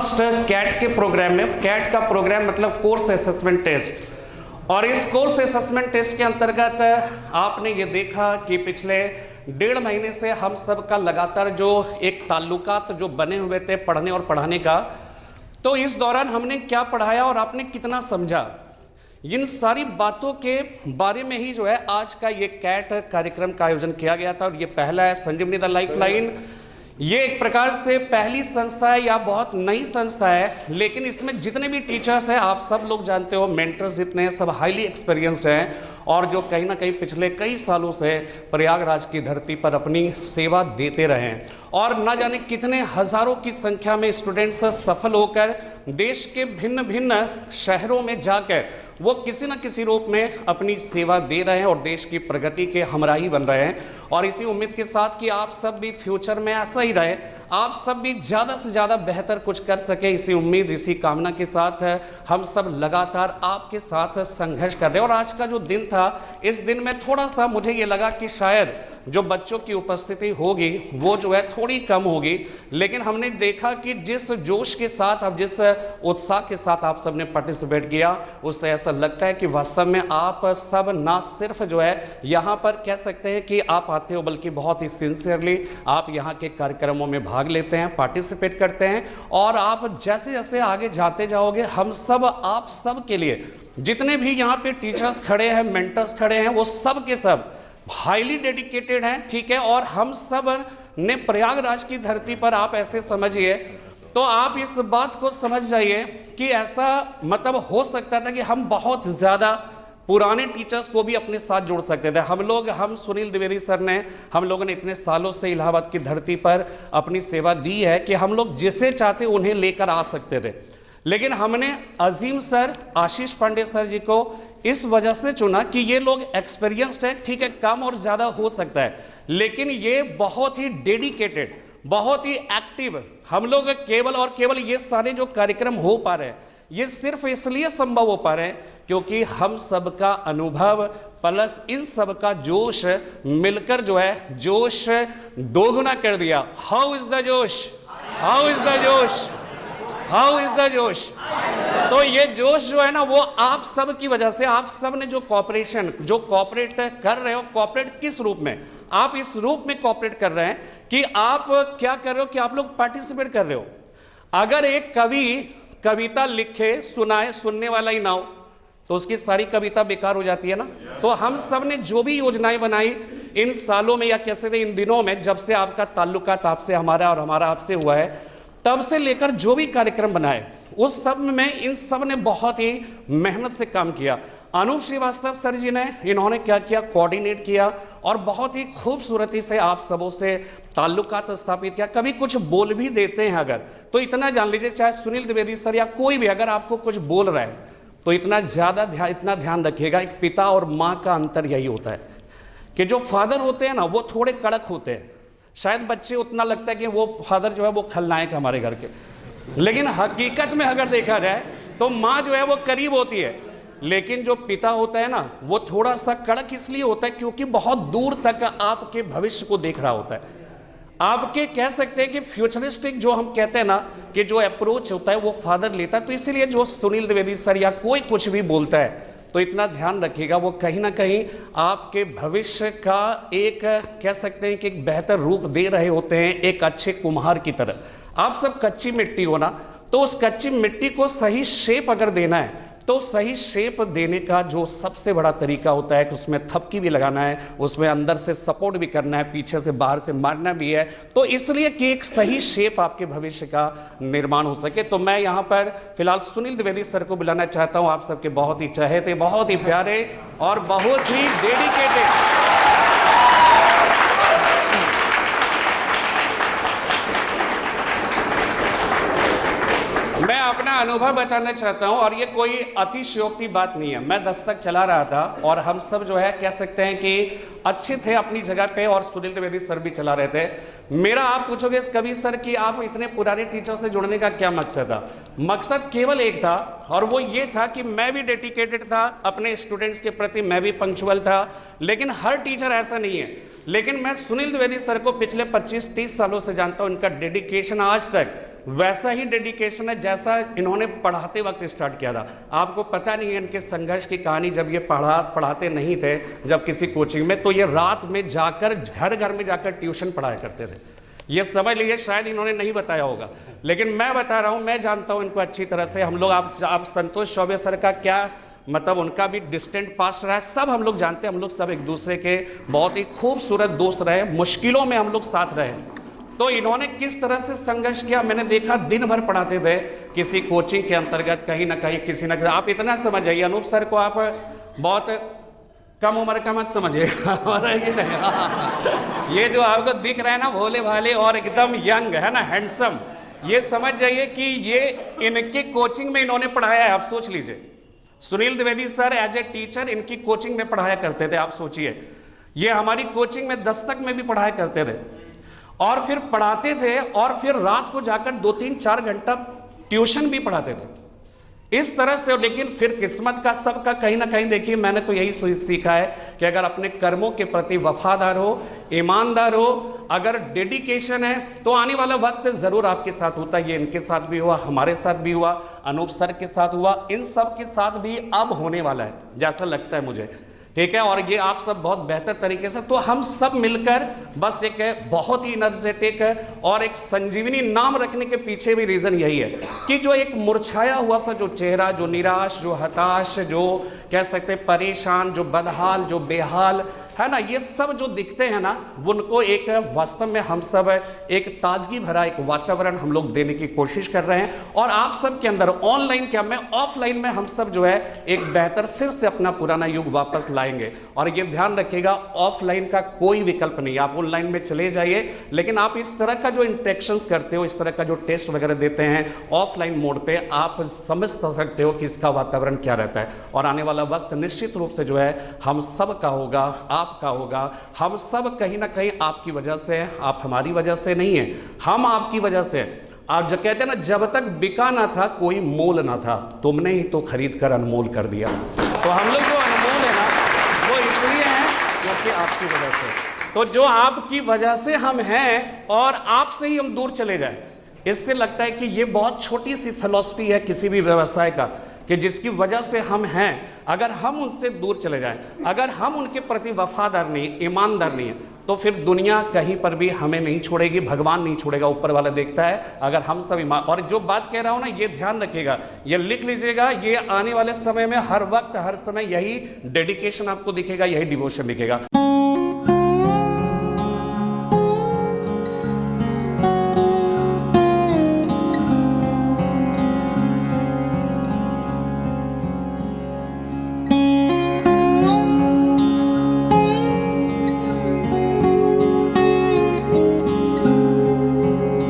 First cat के programme में, cat का प्रोग्राम मतलब कोर्स असेसमेंट टेस्ट, और इस कोर्स असेसमेंट टेस्ट के अंतर्गत आपने ये देखा कि पिछले 1.5 महीने से हम सब का लगातार जो एक ताल्लुकात जो बने हुए थे पढ़ने और पढ़ाने का, तो इस दौरान हमने क्या पढ़ाया और आपने कितना समझा, इन सारी बातों के बारे में ही जो है आज का ये कैट कार्यक्रम का आयोजन किया गया था। और ये पहला है संजीवनी द लाइफलाइन। ये एक प्रकार से पहली संस्था है या बहुत नई संस्था है, लेकिन इसमें जितने भी टीचर्स हैं आप सब लोग जानते हो, मेंटर्स जितने हैं सब हाईली एक्सपीरियंस्ड हैं और जो कहीं ना कहीं पिछले कई सालों से प्रयागराज की धरती पर अपनी सेवा देते रहे हैं और न जाने कितने हजारों की संख्या में स्टूडेंट्स सफल होकर देश के भिन्न भिन्न शहरों में जाकर वो किसी न किसी रूप में अपनी सेवा दे रहे हैं और देश की प्रगति के हमराही बन रहे हैं। और इसी उम्मीद के साथ कि आप सब भी फ्यूचर में ऐसा ही रहे, आप सब भी ज़्यादा से ज़्यादा बेहतर कुछ कर सके, इसी उम्मीद इसी कामना के साथ हम सब लगातार आपके साथ संघर्ष कर रहे हैं। और आज का जो दिन था, इस दिन में थोड़ा सा मुझे ये लगा कि शायद जो बच्चों की उपस्थिति होगी वो जो है थोड़ी कम होगी, लेकिन हमने देखा कि जिस जोश के साथ, अब जिस उत्साह के साथ आप सब ने पार्टिसिपेट किया, उससे ऐसा लगता है कि वास्तव में आप सब ना सिर्फ जो है यहाँ पर कह सकते हैं कि आप आते हो, बल्कि बहुत ही सिंसियरली आप यहाँ के कार्यक्रमों में भाग लेते हैं, पार्टिसिपेट करते हैं। और आप जैसे जैसे आगे जाते जाओगे, हम सब आप सब के लिए जितने भी यहाँ पे टीचर्स खड़े हैं, मेंटर्स खड़े हैं, वो सब के सब हाईली डेडिकेटेड हैं, ठीक है। और हम सब ने प्रयागराज की धरती पर, आप ऐसे समझिए तो आप इस बात को समझ जाइए कि ऐसा मतलब हो सकता था कि हम बहुत ज़्यादा पुराने टीचर्स को भी अपने साथ जोड़ सकते थे। हम सुनील द्विवेदी सर ने, हम लोगों ने इतने सालों से इलाहाबाद की धरती पर अपनी सेवा दी है कि हम लोग जिसे चाहते उन्हें लेकर आ सकते थे, लेकिन हमने अजीम सर, आशीष पांडे सर जी को इस वजह से चुना कि ये लोग एक्सपीरियंस्ड हैं, ठीक है, कम और ज़्यादा हो सकता है, लेकिन ये बहुत ही डेडिकेटेड, बहुत ही एक्टिव, हम लोग केवल और केवल ये सारे जो कार्यक्रम हो पा रहे हैं ये सिर्फ इसलिए संभव हो पा रहे हैं क्योंकि हम सबका अनुभव प्लस इन सबका जोश मिलकर जो है जोश दोगुना कर दिया। हाउ इज द जोश, हाउ इज द जोश, हाउ इज द जोश। तो ये जोश जो है ना, वो आप सब की वजह से, आप सब ने जो कॉपरेशन, जो कॉपरेट कर रहे हो, कॉपरेट किस रूप में, आप इस रूप में कॉपरेट कर रहे हैं कि आप क्या कर रहे हो कि आप लोग पार्टिसिपेट कर रहे हो। अगर एक कवि कविता लिखे, सुनाए, सुनने वाला ही ना हो तो उसकी सारी कविता बेकार हो जाती है ना। तो हम सब ने जो भी योजनाएं बनाई इन सालों में, या कैसे थे इन दिनों में, जब से आपका ताल्लुकात आपसे हमारा और हमारा आपसे हुआ है, तब से लेकर जो भी कार्यक्रम बनाए उस सब में इन सब ने बहुत ही मेहनत से काम किया। अनूप श्रीवास्तव सर जी ने, इन्होंने क्या किया, कोऑर्डिनेट किया और बहुत ही खूबसूरती से आप सबों से ताल्लुकात स्थापित किया। कभी कुछ बोल भी देते हैं अगर, तो इतना जान लीजिए, चाहे सुनील द्विवेदी सर या कोई भी अगर आपको कुछ बोल रहा है तो इतना ध्यान रखिएगा, एक पिता और माँ का अंतर यही होता है कि जो फादर होते हैं ना वो थोड़े कड़क होते हैं। शायद बच्चे उतना लगता है कि वो फादर जो है वो खलनायक है हमारे घर के, लेकिन हकीकत में अगर देखा जाए तो माँ जो है वो करीब होती है, लेकिन जो पिता होता है ना वो थोड़ा सा कड़क इसलिए होता है क्योंकि बहुत दूर तक आपके भविष्य को देख रहा होता है। आपके कह सकते हैं कि फ्यूचरिस्टिक जो हम कहते हैं ना कि जो अप्रोच होता है वो फादर लेता है। तो इसीलिए जो सुनील द्विवेदी सर या कोई कुछ भी बोलता है तो इतना ध्यान रखिएगा, वो कहीं ना कहीं आपके भविष्य का एक कह सकते हैं कि एक बेहतर रूप दे रहे होते हैं, एक अच्छे कुम्हार की तरह। आप सब कच्ची मिट्टी हो ना, तो उस कच्ची मिट्टी को सही शेप अगर देना है तो सही शेप देने का जो सबसे बड़ा तरीका होता है कि उसमें थपकी भी लगाना है, उसमें अंदर से सपोर्ट भी करना है, पीछे से बाहर से मारना भी है, तो इसलिए कि एक सही शेप आपके भविष्य का निर्माण हो सके। तो मैं यहाँ पर फिलहाल सुनील द्विवेदी सर को बुलाना चाहता हूँ, आप सबके बहुत ही चहेते, बहुत ही प्यारे और बहुत ही डेडिकेटेड। मैं अपना अनुभव बताना चाहता हूं और ये कोई अतिशयोक्ति बात नहीं है। मैं दस्तक चला रहा था और हम सब जो है कह सकते हैं कि अच्छे थे अपनी जगह पे, और सुनील द्विवेदी सर भी चला रहे थे। मेरा आप पूछोगे कवि सर कि आप इतने पुराने टीचर से जुड़ने का क्या मकसद था? मकसद केवल एक था और वो ये था कि मैं भी डेडिकेटेड था अपने स्टूडेंट्स के प्रति, मैं भी पंक्चुअल था, लेकिन हर टीचर ऐसा नहीं है। लेकिन मैं सुनील द्विवेदी सर को पिछले 25-30 सालों से जानता हूं, उनका डेडिकेशन आज तक वैसा ही डेडिकेशन है जैसा इन्होंने पढ़ाते वक्त स्टार्ट किया था। आपको पता नहीं है इनके संघर्ष की कहानी। जब ये पढ़ाते नहीं थे, जब किसी कोचिंग में, तो ये रात में जाकर घर घर में जाकर ट्यूशन पढ़ाया करते थे। ये समझ लीजिए शायद इन्होंने नहीं बताया होगा, लेकिन मैं बता रहा हूँ, मैं जानता हूँ इनको अच्छी तरह से। हम लोग आप संतोष चौबे सर का क्या मतलब, उनका भी डिस्टेंट पास्ट रहा है, सब हम लोग जानते हैं। हम लोग सब एक दूसरे के बहुत ही खूबसूरत दोस्त रहे, मुश्किलों में हम लोग साथ रहे। तो इन्होंने किस तरह से संघर्ष किया मैंने देखा। दिन भर पढ़ाते थे किसी कोचिंग के अंतर्गत, कहीं ना कहीं किसी ना कहीं। आप इतना समझ जाइए, अनूप सर को आप बहुत कम उम्र का मत समझिएगा ये जो आपको दिख रहा है ना भोले भाले और एकदम यंग है ना, हैंडसम, ये समझ जाइए कि ये इनके कोचिंग में इन्होंने पढ़ाया है। आप सोच लीजिए, Sunil Dwivedi sir as a teacher इनकी कोचिंग में पढ़ाया करते थे। आप सोचिए, ये हमारी कोचिंग में दस्तक में भी पढ़ाया करते थे, और फिर पढ़ाते थे, और फिर रात को जाकर 2-3-4 घंटा ट्यूशन भी पढ़ाते थे इस तरह से। लेकिन फिर किस्मत का सबका कहीं ना कहीं, देखिए मैंने तो यही सीखा है कि अगर अपने कर्मों के प्रति वफादार हो, ईमानदार हो, अगर डेडिकेशन है, तो आने वाला वक्त जरूर आपके साथ होता है। ये इनके साथ भी हुआ, हमारे साथ भी हुआ, अनूप सर के साथ हुआ, इन सब के साथ भी अब होने वाला है जैसा लगता है मुझे, ठीक है। और ये आप सब बहुत बेहतर तरीके से, तो हम सब मिलकर बस एक बहुत ही एनर्जेटिक और एक संजीवनी नाम रखने के पीछे भी रीजन यही है कि जो एक मुरझाया हुआ सा जो चेहरा, जो निराश, जो हताश, जो कह सकते हैं परेशान, जो बदहाल, जो बेहाल है ना, ये सब जो दिखते हैं ना, उनको एक वास्तव में हम सब एक ताजगी भरा एक वातावरण हम लोग देने की कोशिश कर रहे हैं। और आप सब के अंदर ऑनलाइन क्या, मैं ऑफलाइन में, हम सब जो है एक बेहतर फिर से अपना पुराना युग वापस लाएंगे। और ये ध्यान रखिएगा, ऑफलाइन का कोई विकल्प नहीं। आप ऑनलाइन में चले जाइए, लेकिन आप इस तरह का जो इंटरेक्शंस करते हो, इस तरह का जो टेस्ट वगैरह देते हैं ऑफलाइन मोड पे, आप समझ सकते हो कि इसका वातावरण क्या रहता है। और आने वाला वक्त निश्चित रूप से जो है हम सब का होगा, आपका होगा। हम सब कहीं ना कहीं आपकी वजह से, आप हमारी वजह से नहीं है, हम आपकी वजह से। आप जो कहते हैं ना, जब तक बिका ना था कोई मोल ना था, तुमने ही तो खरीद कर अनमोल कर दिया। तो हम लोग जो अनमोल है ना, वो इसलिए है क्योंकि आपकी वजह से। तो जो आपकी वजह से हम हैं, और आपसे ही हम दूर चले जाएं, इससे लगता है कि ये बहुत छोटी सी फिलॉसफी है किसी भी व्यवसाय का, कि जिसकी वजह से हम हैं, अगर हम उनसे दूर चले जाएं, अगर हम उनके प्रति वफादार नहीं, ईमानदार नहीं है, तो फिर दुनिया कहीं पर भी हमें नहीं छोड़ेगी, भगवान नहीं छोड़ेगा, ऊपर वाला देखता है। अगर हम सब ईमान, और जो बात कह रहा हूं ना, ये ध्यान रखिएगा, ये लिख लीजिएगा, ये आने वाले समय में हर वक्त हर समय यही डेडिकेशन आपको दिखेगा, यही डिवोशन दिखेगा।